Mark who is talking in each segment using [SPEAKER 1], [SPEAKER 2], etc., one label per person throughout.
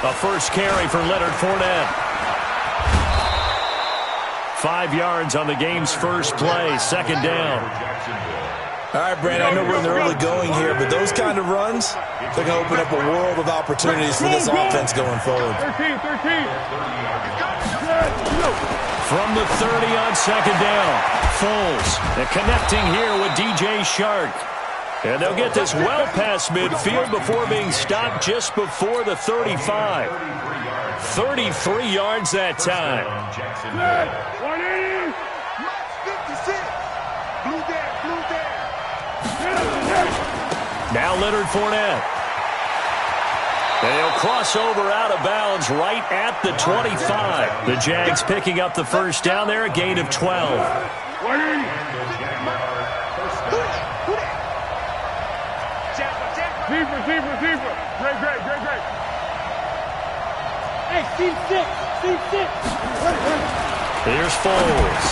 [SPEAKER 1] A first carry for Leonard Fournette. 5 yards on the game's first play, second down.
[SPEAKER 2] All right, Brandon, I know we're in the early going here, but those kind of runs, they're going to open up a world of opportunities for this offense going forward.
[SPEAKER 3] 13.
[SPEAKER 1] From the 30 on second down, Foles connecting here with DJ Shark. And they'll get this well past midfield before being stopped just before the 35. 33 yards that time.
[SPEAKER 3] 180.
[SPEAKER 1] Now Leonard Fournette. And he'll cross over out of bounds right at the 25. The Jags picking up the first down there, a gain of 12.
[SPEAKER 3] 180. Receiver. Great. Hey, C6.
[SPEAKER 1] Here's Foles.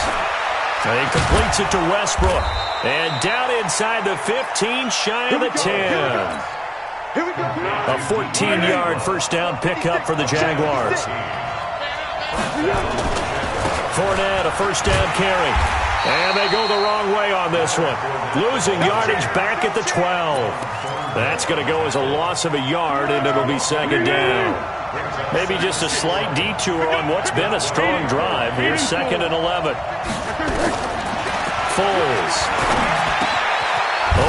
[SPEAKER 1] And he completes it to Westbrook. And down inside the 15, shy of the 10. A 14-yard first down pickup for the Jaguars. Fournette, a first down carry. And they go the wrong way on this one. Losing yardage back at the 12. That's going to go as a loss of a yard, and it'll be second down. Maybe just a slight detour on what's been a strong drive. Here's second and 11. Foles.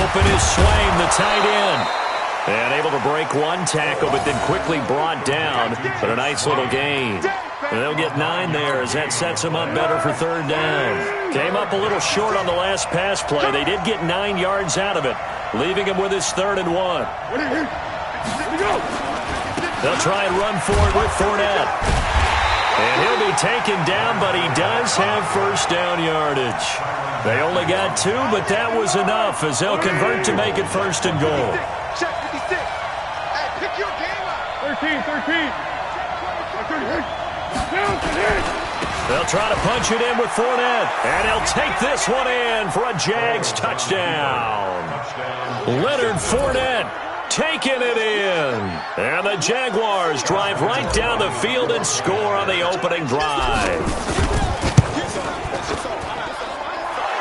[SPEAKER 1] Open is Swain, the tight end. And able to break one tackle, but then quickly brought down. But a nice little gain. And they'll get 9 there as that sets them up better for third down. Came up a little short on the last pass play. They did get 9 yards out of it, leaving him with his 3rd and 1. They'll try and run for it with Fournette. And he'll be taken down, but he does have first down yardage. They only got 2, but that was enough as they'll convert to make it first and goal.
[SPEAKER 3] Check 56. Hey, pick your game up. 13.
[SPEAKER 1] They'll try to punch it in with Fournette. And he'll take this one in for a Jags touchdown. Leonard Fournette taking it in. And the Jaguars drive right down the field and score on the opening drive.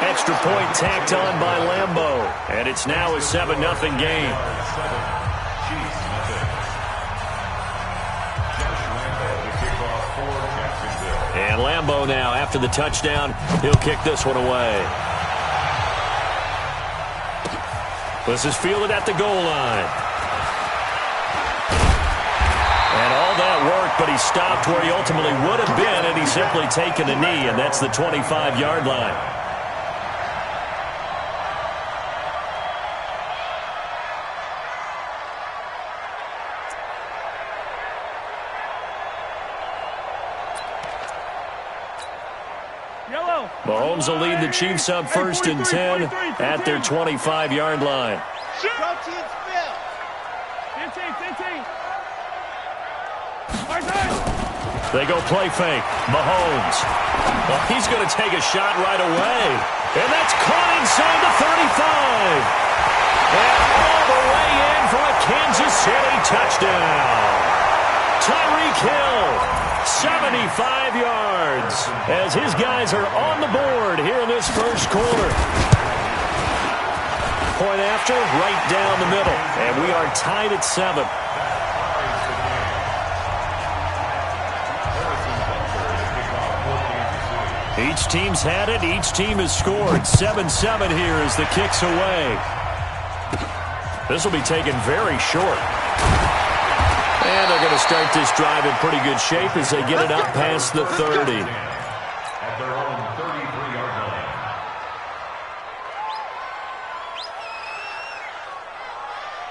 [SPEAKER 1] Extra point tacked on by Lambeau. And it's now a 7-0 game. And Lambeau now, after the touchdown, he'll kick this one away. This is fielded at the goal line. And all that work, but he stopped where he ultimately would have been, and he's simply taken a knee, and that's the 25-yard line. Mahomes will lead the Chiefs up first and 10 at their 25-yard line. They go play fake. Mahomes. Well, he's going to take a shot right away. And that's caught inside the 35. And all the way in for a Kansas City touchdown. Tyreek Hill. 75 yards as his guys are on the board here in this first quarter. Point after, right down the middle. And we are tied at 7. Each team's had it. Each team has scored. 7-7 here as the kick's away. This will be taken very short. And they're going to start this drive in pretty good shape as they get it up past the 30.
[SPEAKER 4] At their own 33-yard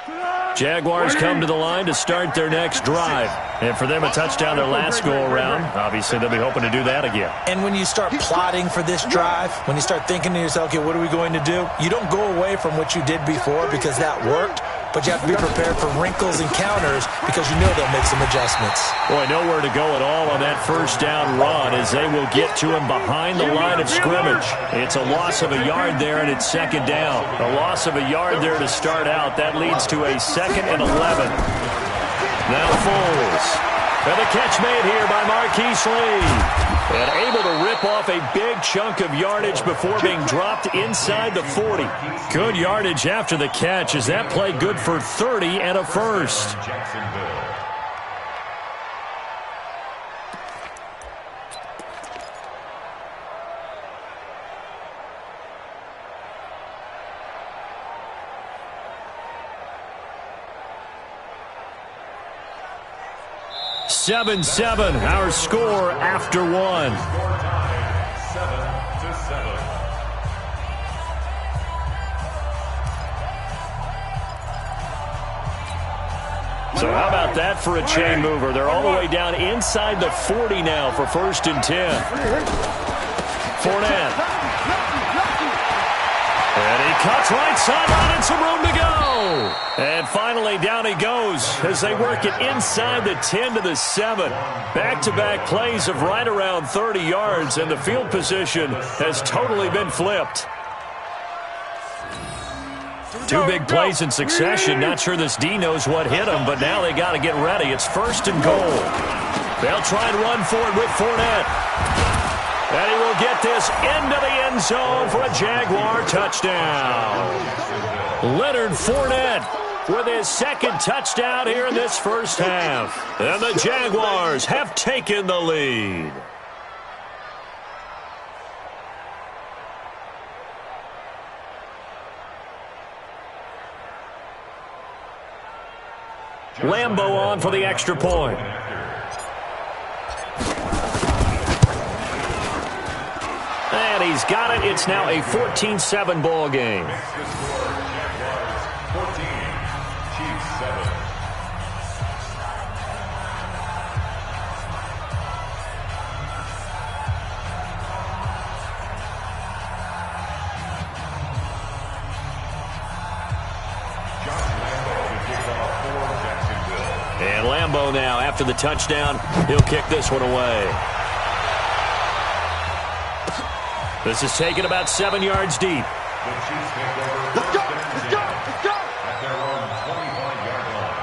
[SPEAKER 4] line.
[SPEAKER 1] Jaguars come to the line to start their next drive. And for them, a touchdown their last go-around. Obviously, they'll be hoping to do that again.
[SPEAKER 2] And when you start plotting for this drive, when you start thinking to yourself, okay, what are we going to do? You don't go away from what you did before because that worked. But you have to be prepared for wrinkles and counters because you know they'll make some adjustments.
[SPEAKER 1] Boy, nowhere to go at all on that first down run as they will get to him behind the line of scrimmage. It's a loss of a yard there, and it's second down. A loss of a yard there to start out. That leads to a 2nd and 11. Now Foles. And the catch made here by Marquise Lee. And able to rip off a big chunk of yardage before being dropped inside the 40. Good yardage after the catch as that play good for 30 and a first.
[SPEAKER 4] Jacksonville.
[SPEAKER 1] Seven, our score after one.
[SPEAKER 4] Score time, 7-7.
[SPEAKER 1] So how about that for a chain mover? They're all the way down inside the 40 now for 1st and 10. Fournette. And he cuts right sideline and some room to go. And finally down he goes as they work it inside the 10 to the 7. Back-to-back plays of right around 30 yards, and the field position has totally been flipped. Two big plays in succession. Not sure this D knows what hit him, but now they got to get ready. It's 1st and goal. They'll try and run for it with Fournette. And he will get this into the end zone for a Jaguar touchdown. Leonard Fournette with his 2nd touchdown here in this first half. And the Jaguars have taken the lead. Lambo on for the extra point. And he's got it. It's now a 14-7 ball game.
[SPEAKER 4] Jaguars 14, Chiefs 7.
[SPEAKER 1] And Lambo now, after the touchdown, he'll kick this one away. This is taken about 7 yards deep.
[SPEAKER 4] The Chiefs take over.
[SPEAKER 3] Let's go! Let's go! Let's go!
[SPEAKER 4] At their own 25-yard line.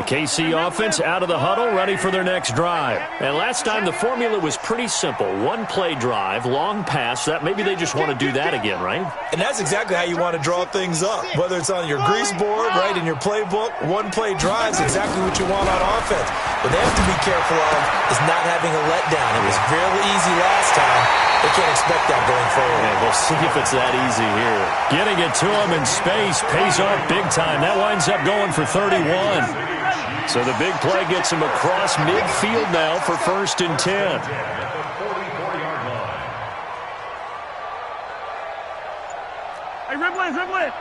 [SPEAKER 1] KC offense out of the huddle, ready for their next drive. And last time the formula was pretty simple. One play drive, long pass. That maybe they just want to do that again, right?
[SPEAKER 2] And that's exactly how you want to draw things up. Whether it's on your grease board, right, in your playbook, one play drive is exactly what you want on offense. What they have to be careful of is not having a letdown. It was fairly easy last time. They can't expect that going forward.
[SPEAKER 1] And we'll see if it's that easy here. Getting it to him in space pays off big time. That winds up going for 31. So the big play gets him across midfield now for 1st and 10.
[SPEAKER 4] At the 44-yard line.
[SPEAKER 3] Hey, dribble it!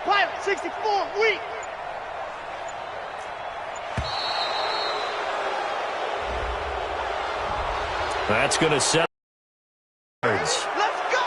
[SPEAKER 3] Quiet, 64, weak!
[SPEAKER 1] That's going to set yards.
[SPEAKER 3] Let's go!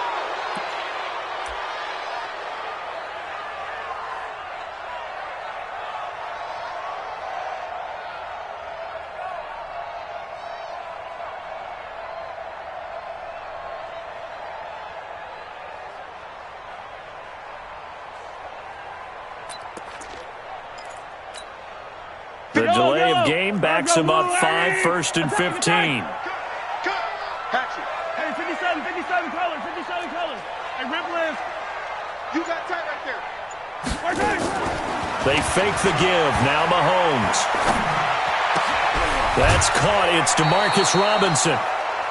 [SPEAKER 1] The delay of game backs him up 5, 1st and 15.
[SPEAKER 3] Hey, 57 colors. Hey, Ripley, you got tight right there.
[SPEAKER 1] They fake the give. Now Mahomes. That's caught. It's DeMarcus Robinson.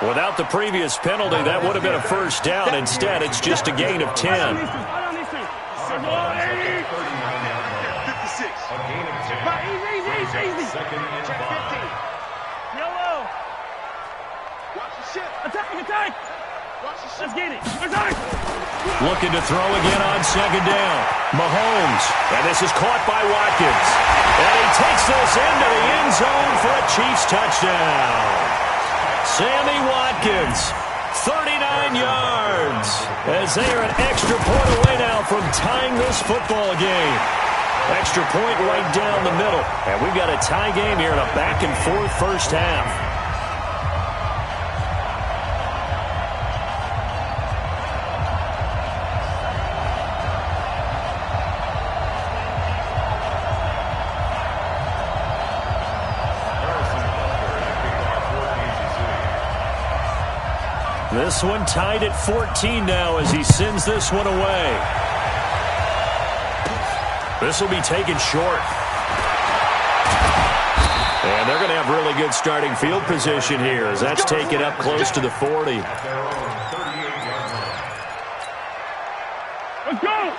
[SPEAKER 1] Without the previous penalty, that would have been a first down. Instead, it's just a gain of 10.
[SPEAKER 3] 56.
[SPEAKER 4] A gain of 10.
[SPEAKER 3] Easy.
[SPEAKER 4] Second and
[SPEAKER 3] Check
[SPEAKER 4] 5.
[SPEAKER 3] 15. Yellow. Watch the shit. Attack. Watch the shit. Let's get it. Attack.
[SPEAKER 1] Looking to throw again on 2nd down. Mahomes. And this is caught by Watkins. And he takes this into the end zone for a Chiefs touchdown. Sammy Watkins, 39 yards. As they are an extra point away now from tying this football game. Extra point right down the middle. And we've got a tie game here in a back-and-forth first half. This one tied at 14 now as he sends this one away. This will be taken short. And they're going to have really good starting field position here as that's taken up close to the 40.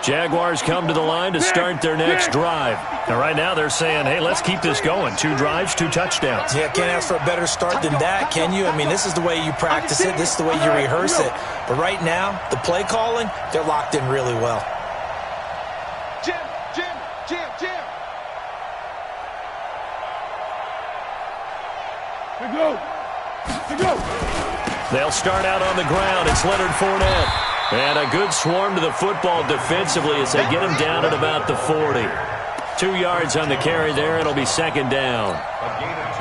[SPEAKER 1] Jaguars come to the line to start their next drive. And right now they're saying, hey, let's keep this going. 2 drives, 2 touchdowns.
[SPEAKER 2] Yeah, can't ask for a better start than that, can you? I mean, this is the way you practice it. This is the way you rehearse it. But right now, the play calling, they're locked in really well.
[SPEAKER 3] Jim. Here go.
[SPEAKER 1] They'll start out on the ground. It's Leonard Fournette. And a good swarm to the football defensively as they get him down at about the 40. 2 yards on the carry there. It'll be second down.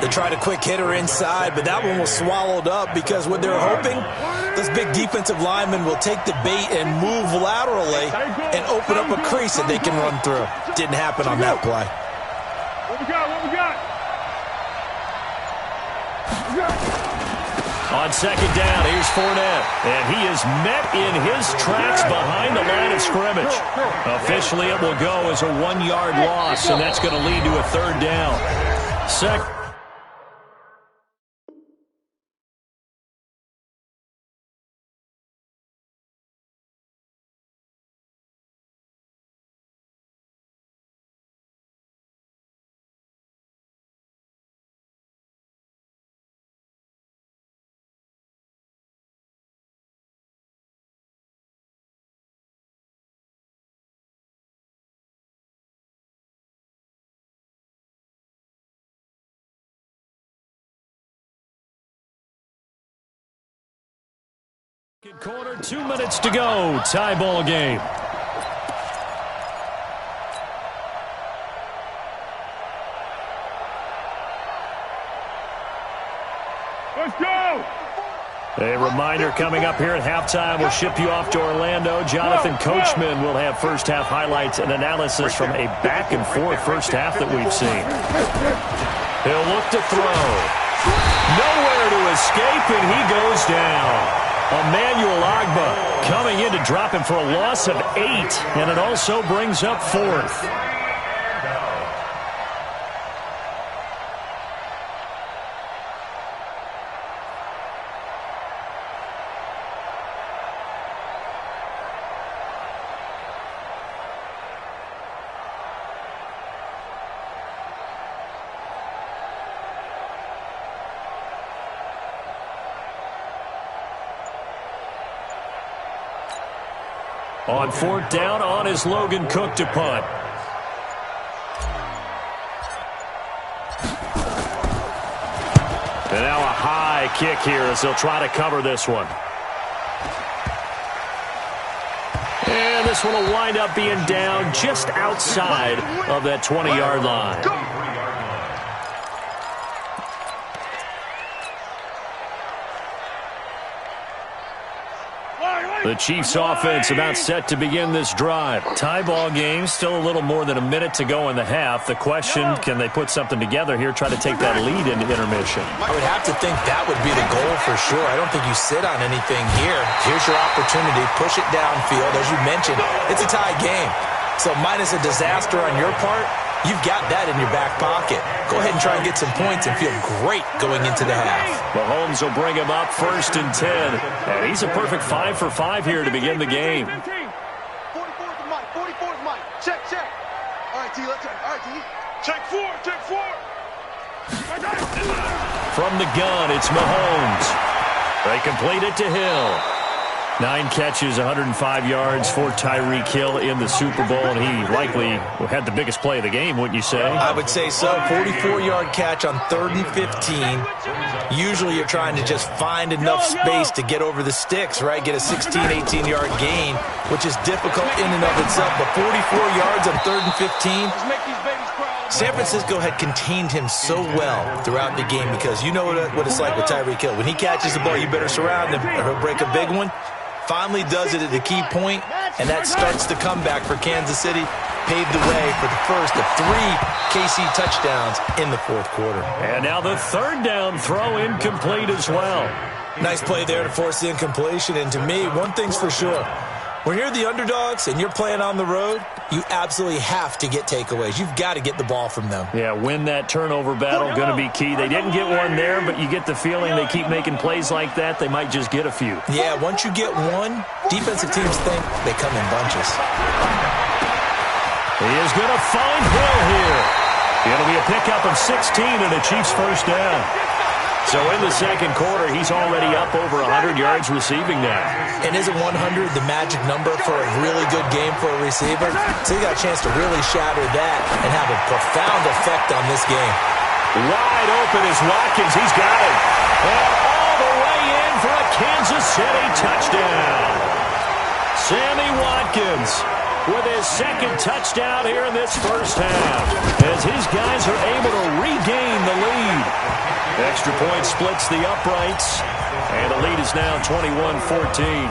[SPEAKER 2] They tried a quick hitter inside, but that one was swallowed up because what they're hoping, those big defensive linemen will take the bait and move laterally and open up a crease that they can run through. Didn't happen on that play.
[SPEAKER 3] What we got?
[SPEAKER 1] On second down, here's Fournette. And he is met in his tracks behind the line of scrimmage. Officially, it will go as a 1-yard loss, and that's going to lead to a third down. Quarter, 2 minutes to go. Tie ball game.
[SPEAKER 3] Let's go!
[SPEAKER 1] A reminder coming up here at halftime. We'll ship you off to Orlando. Jonathan Coachman will have first half highlights and analysis from a back-and-forth first half that we've seen. He'll look to throw. Nowhere to escape, and he goes down. Emmanuel Agba coming in to drop him for a loss of 8, and it also brings up 4th. On 4th down, on is Logan Cook to punt. And now a high kick here as they'll try to cover this one. And this one will wind up being down just outside of that 20-yard line. The Chiefs offense about set to begin this drive. Tie ball game, still a little more than a minute to go in the half. The question, can they put something together here, try to take that lead into intermission?
[SPEAKER 2] I would have to think that would be the goal for sure. I don't think you sit on anything here. Here's your opportunity. Push it downfield. As you mentioned, it's a tie game. So minus a disaster on your part, you've got that in your back pocket. Go ahead and try and get some points and feel great going into the half.
[SPEAKER 1] Mahomes will bring him up 1st and 10. And he's a perfect 5 for 5 here to begin the game.
[SPEAKER 3] 44's Mike. 44's Mike. Check. All right, T, let's check. All right, T. Check 4.
[SPEAKER 1] From the gun, it's Mahomes. They complete it to Hill. 9 catches, 105 yards for Tyreek Hill in the Super Bowl, and he likely had the biggest play of the game, wouldn't you say?
[SPEAKER 2] I would say so. 44-yard catch on 3rd and 15. Usually you're trying to just find enough space to get over the sticks, right? Get a 16, 18-yard gain, which is difficult in and of itself. But 44 yards on 3rd and 15. San Francisco had contained him so well throughout the game because you know what it's like with Tyreek Hill. When he catches the ball, you better surround him or he'll break a big one. Finally does it at the key point, and that starts the comeback for Kansas City. Paved the way for the first of 3 KC touchdowns in the 4th quarter.
[SPEAKER 1] And now the 3rd down throw incomplete as well.
[SPEAKER 2] Nice play there to force the incompletion. And to me, one thing's for sure. When you're the underdogs and you're playing on the road, you absolutely have to get takeaways. You've got to get the ball from them.
[SPEAKER 1] Yeah, win that turnover battle, going to be key. They didn't get one there, but you get the feeling they keep making plays like that, they might just get a few.
[SPEAKER 2] Yeah, once you get one, defensive teams think they come in bunches.
[SPEAKER 1] He is going to find Hill here. It'll be a pickup of 16 and a Chiefs first down. So in the second quarter, he's already up over 100 yards receiving now.
[SPEAKER 2] And isn't 100 the magic number for a really good game for a receiver? So you got a chance to really shatter that and have a profound effect on this game.
[SPEAKER 1] Wide open is Watkins. He's got it. And all the way in for a Kansas City touchdown. Sammy Watkins with his second touchdown here in this first half as his guys are able to regain the lead. Extra point splits the uprights, and the lead is now 21-14.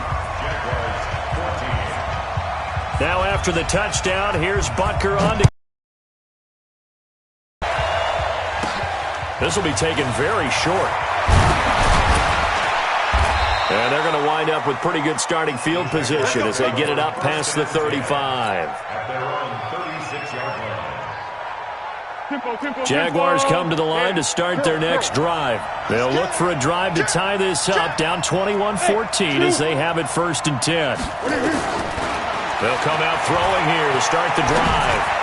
[SPEAKER 1] Now after the touchdown, here's Butker on to... This will be taken very short. And they're going to wind up with pretty good starting field position as they get it up past the 35.
[SPEAKER 4] At their own 36-yard line.
[SPEAKER 1] Jaguars come to the line to start their next drive. They'll look for a drive to tie this up, down 21-14 as they have it first and 10. They'll come out throwing here to start the drive.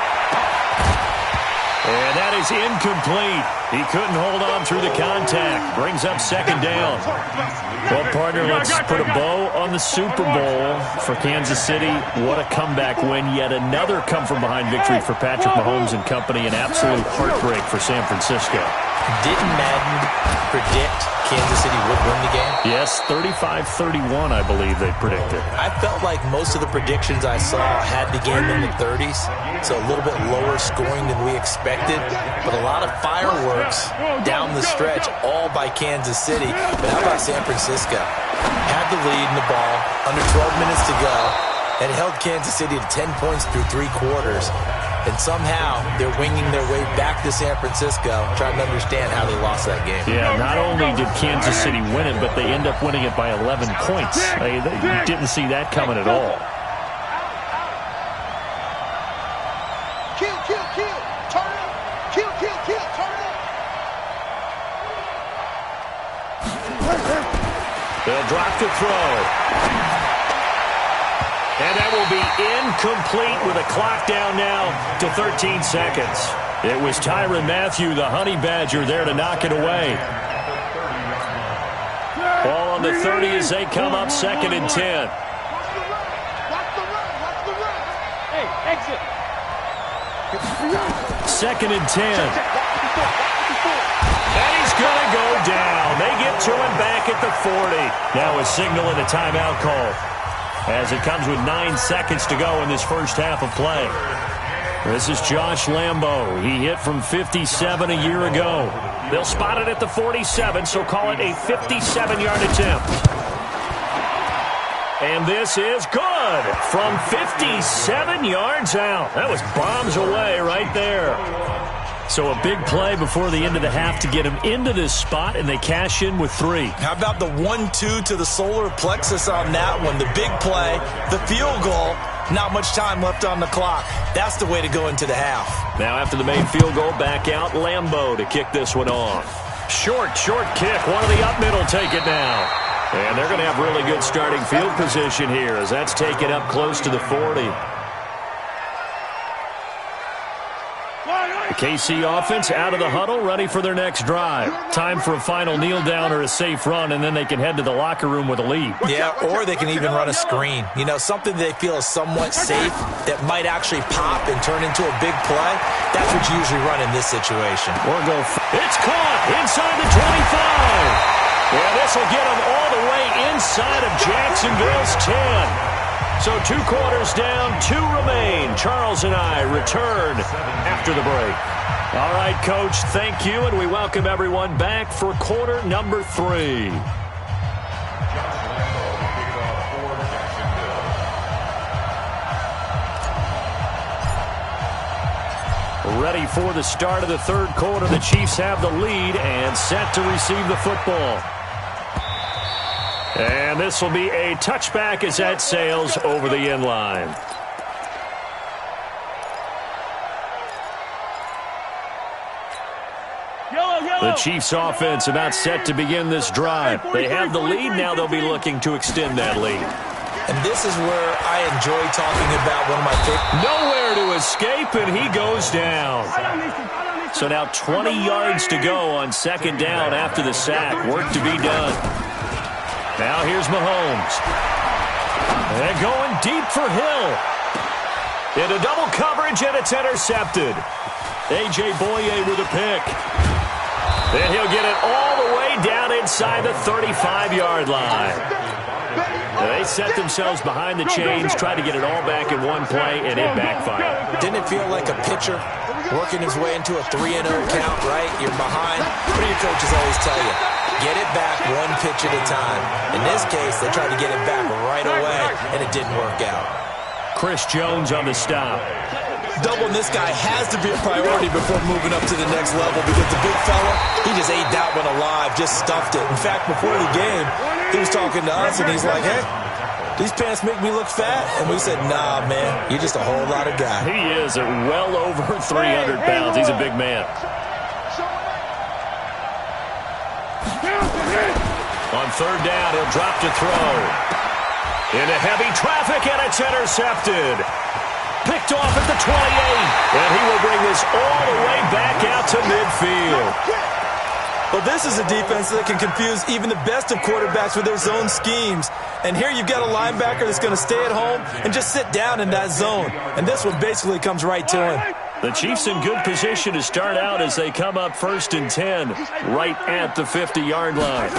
[SPEAKER 1] And that is incomplete. He couldn't hold on through the contact. Brings up second down. Well, partner, let's put a bow on the Super Bowl for Kansas City. What a comeback win. Yet another come-from-behind victory for Patrick Mahomes and company. An absolute heartbreak for San Francisco.
[SPEAKER 2] Didn't Madden predict Kansas City would win the game?
[SPEAKER 1] Yes, 35-31, I believe they predicted.
[SPEAKER 2] I felt like most of the predictions I saw had the game in the 30s, so a little bit lower scoring than we expected, but a lot of fireworks down the stretch, all by Kansas City. But how about San Francisco? Had the lead in the ball, under 12 minutes to go, and held Kansas City to 10 points through 3 quarters. And somehow they're winging their way back to San Francisco, trying to understand how they lost that game.
[SPEAKER 1] Yeah, not only did Kansas City win it, but they end up winning it by 11 points. They didn't see that coming at all.
[SPEAKER 5] Kill, kill, kill. Turn it. Kill, kill, kill. Turn it.
[SPEAKER 1] They'll drop to throw. And that will be incomplete with a clock down now to 13 seconds. It was Tyrann Mathieu, the Honey Badger, there to knock it away. Ball on the 30 as they come up second and 10.
[SPEAKER 5] Watch the run. Watch the run. Watch the run. Hey, exit.
[SPEAKER 1] Second and 10. And he's going to go down. They get to him back at the 40. Now a signal and a timeout call, as it comes with 9 seconds to go in this first half of play. This is Josh Lambo. He hit from 57 a year ago. They'll spot it at the 47, so call it a 57-yard attempt. And this is good from 57 yards out. That was bombs away right there. So a big play before the end of the half to get him into this spot, and they cash in with 3.
[SPEAKER 2] How about the 1-2 to the solar plexus on that one? The big play, the field goal, not much time left on the clock. That's the way to go into the half.
[SPEAKER 1] Now after the main field goal, back out Lambo to kick this one off. Short kick. One of the up middle take it now. And they're going to have really good starting field position here as that's taken up close to the 40. The KC offense out of the huddle, ready for their next drive. Time for a final kneel down or a safe run, and then they can head to the locker room with a lead.
[SPEAKER 2] Yeah, or they can even run a screen. You know, something they feel is somewhat safe that might actually pop and turn into a big play. That's what you usually run in this situation.
[SPEAKER 1] Or go. It's caught inside the 25. Yeah, this will get them all the way inside of Jacksonville's 10. So 2 quarters down, 2 remain. Charles and I return after the break. All right, Coach, thank you, and we welcome everyone back for quarter number 3. Ready for the start of the third quarter. The Chiefs have the lead and set to receive the football. And this will be a touchback as that sails over the end line. The Chiefs offense about set to begin this drive. They have the lead. Now they'll be looking to extend that lead.
[SPEAKER 2] And this is where I enjoy talking about one of my favorites.
[SPEAKER 1] Nowhere to escape, and he goes down. So now 20 yards to go on second down after the sack. Work to be done. Now here's Mahomes. They're going deep for Hill. Into double coverage, and it's intercepted. A.J. Boye with a pick. Then he'll get it all the way down inside the 35-yard line. They set themselves behind the chains, tried to get it all back in one play, and it backfired.
[SPEAKER 2] Didn't it feel like a pitcher working his way into a 3-0 count, right? You're behind. What do your coaches always tell you? Get it back one pitch at a time. In this case, they tried to get it back right away, and it didn't work out.
[SPEAKER 1] Chris Jones on the stop.
[SPEAKER 2] Doubling this guy has to be a priority before moving up to the next level because the big fella, he just ate that one alive, just stuffed it. In fact, before the game, he was talking to us, and he's like, hey, these pants make me look fat. And we said, nah, man, you're just a whole lot of guy.
[SPEAKER 1] He is at well over 300 pounds. He's a big man. On third down, he'll drop to throw. Into heavy traffic, and it's intercepted. Picked off at the 28, and he will bring this all the way back out to midfield.
[SPEAKER 2] Well, this is a defense that can confuse even the best of quarterbacks with their zone schemes. And here you've got a linebacker that's going to stay at home and just sit down in that zone. And this one basically comes right to him.
[SPEAKER 1] The Chiefs in good position to start out as they come up 1st and 10, right at the 50-yard line.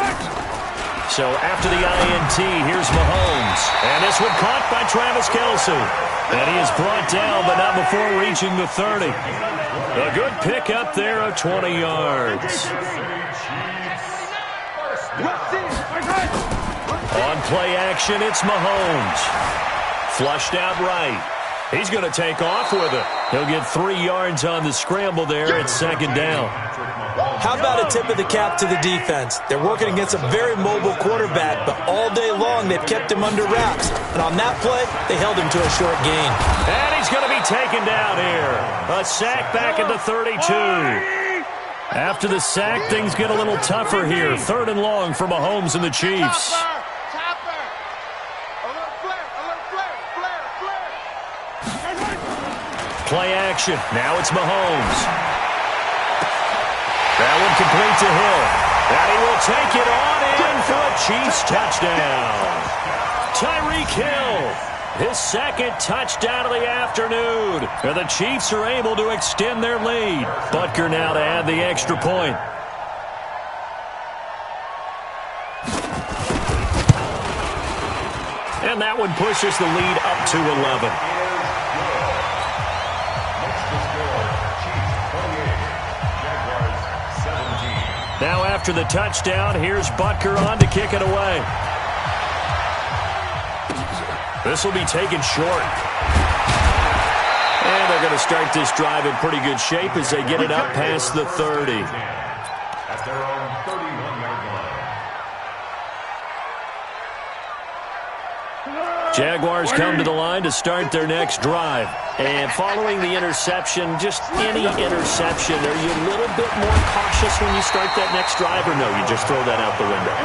[SPEAKER 1] So after the INT, here's Mahomes. And this one caught by Travis Kelce. And he is brought down, but not before reaching the 30. A good pickup there of 20 yards. On play action, it's Mahomes. Flushed out right. He's going to take off with it. He'll get 3 yards on the scramble there at second down.
[SPEAKER 2] How about a tip of the cap to the defense? They're working against a very mobile quarterback, but all day long they've kept him under wraps. And on that play, they held him to a short gain.
[SPEAKER 1] And he's going to be taken down here. A sack back at the 32. After the sack, things get a little tougher here. 3rd and long for Mahomes and the Chiefs. Play action. Now it's Mahomes. That one complete to Hill. And he will take it on in for a Chiefs touchdown. Tyreek Hill, his 2nd touchdown of the afternoon. And the Chiefs are able to extend their lead. Butker now to add the extra point. And that one pushes the lead up to 11. Now after the touchdown, here's Butker on to kick it away. This will be taken short. And they're going to start this drive in pretty good shape as they get it up past the 30.
[SPEAKER 4] At their own 31-yard line.
[SPEAKER 1] Jaguars come to the line to start their next drive. And following the interception, just any interception, are you a little bit more cautious when you start that next drive, or no, you just throw that out the window?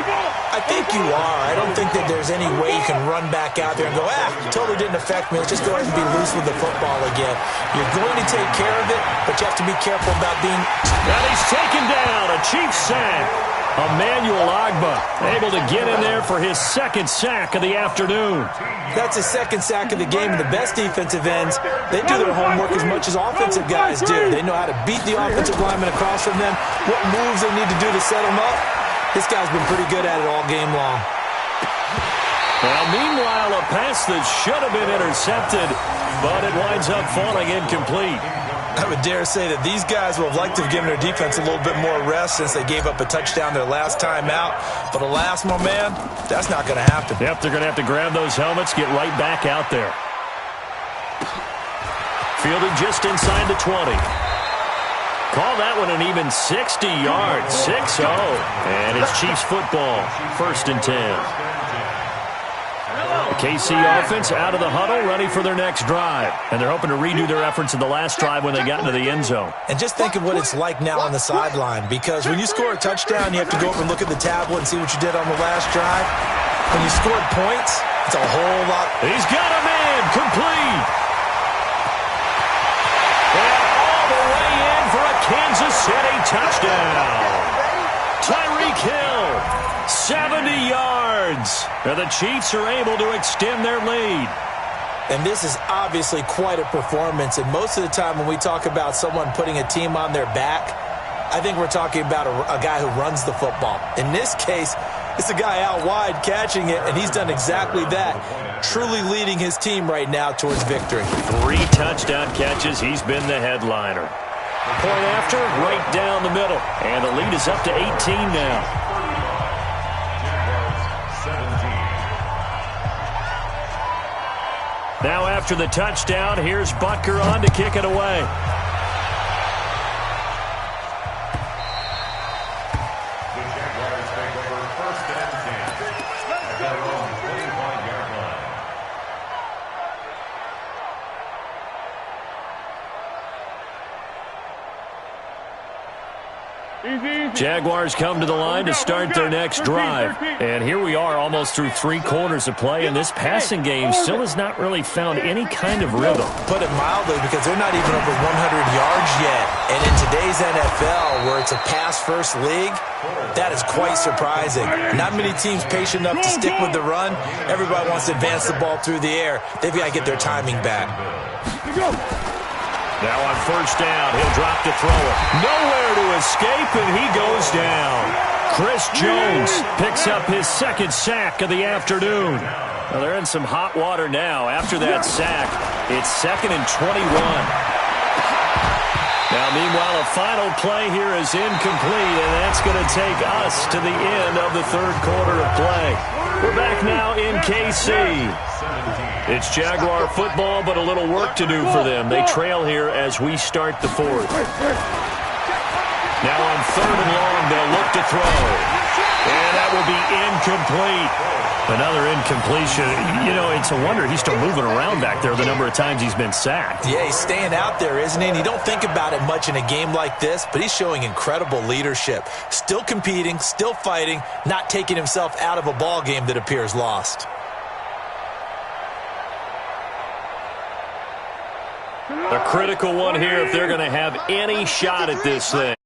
[SPEAKER 2] I think you are. I don't think that there's any way you can run back out there and go, totally didn't affect me. Let's just go ahead and be loose with the football again. You're going to take care of it, but you have to be careful about being...
[SPEAKER 1] And he's taken down, a Chiefs sack. Emmanuel Ogbah able to get in there for his 2nd sack of the afternoon.
[SPEAKER 2] That's his 2nd sack of the game, and the best defensive ends, they do their homework as much as offensive guys do. They know how to beat the offensive lineman across from them, what moves they need to do to set them up. This guy's been pretty good at it all game long.
[SPEAKER 1] Well, meanwhile, a pass that should have been intercepted, but it winds up falling incomplete.
[SPEAKER 2] I would dare say that these guys would have liked to have given their defense a little bit more rest since they gave up a touchdown their last time out. But alas, my man, that's not going to happen.
[SPEAKER 1] Yep, they're going to have to grab those helmets, get right back out there. Fielded just inside the 20. Call that one an even 60 yards, 6-0. And it's Chiefs football, 1st and 10. KC offense out of the huddle, ready for their next drive. And they're hoping to redo their efforts in the last drive when they got into the end zone.
[SPEAKER 2] And just think of what it's like now on the sideline, because when you score a touchdown, you have to go up and look at the tablet and see what you did on the last drive. When you scored points, it's a whole lot.
[SPEAKER 1] He's got a man, complete. And all the way in for a Kansas City touchdown. Tyreek Hill, 70 yards. And the Chiefs are able to extend their lead.
[SPEAKER 2] And this is obviously quite a performance. And most of the time when we talk about someone putting a team on their back, I think we're talking about a guy who runs the football. In this case, it's a guy out wide catching it, and he's done exactly that, truly leading his team right now towards victory.
[SPEAKER 1] 3 touchdown catches. He's been the headliner. Point after, right down the middle. And the lead is up to 18 now. Now after the touchdown, here's Butker on to kick it away.
[SPEAKER 4] The Jaguars take over 1st and 10 at their own 25-yard line.
[SPEAKER 1] Jaguars come to the line to start their next drive. And here we are almost through 3 quarters of play, and this passing game still has not really found any kind of rhythm.
[SPEAKER 2] Put it mildly, because they're not even over 100 yards yet. And in today's NFL, where it's a pass-first league, that is quite surprising. Not many teams patient enough to stick with the run. Everybody wants to advance the ball through the air. They've got to get their timing back.
[SPEAKER 1] Now on 1st down, he'll drop to throw it. Nowhere to escape, and he goes down. Chris Jones picks up his 2nd sack of the afternoon. Well, they're in some hot water now. After that sack, it's 2nd and 21. Now, meanwhile, a final play here is incomplete, and that's going to take us to the end of the 3rd quarter of play. We're back now in KC. It's Jaguar football, but a little work to do for them. They trail here as we start the 4th. Now on 3rd and long, they'll look to throw. And that will be incomplete. Another incompletion. You know, it's a wonder he's still moving around back there the number of times he's been sacked.
[SPEAKER 2] Yeah, he's staying out there, isn't he? And you don't think about it much in a game like this, but he's showing incredible leadership. Still competing, still fighting, not taking himself out of a ball game that appears lost.
[SPEAKER 1] A critical one here if they're going to have any shot at this thing.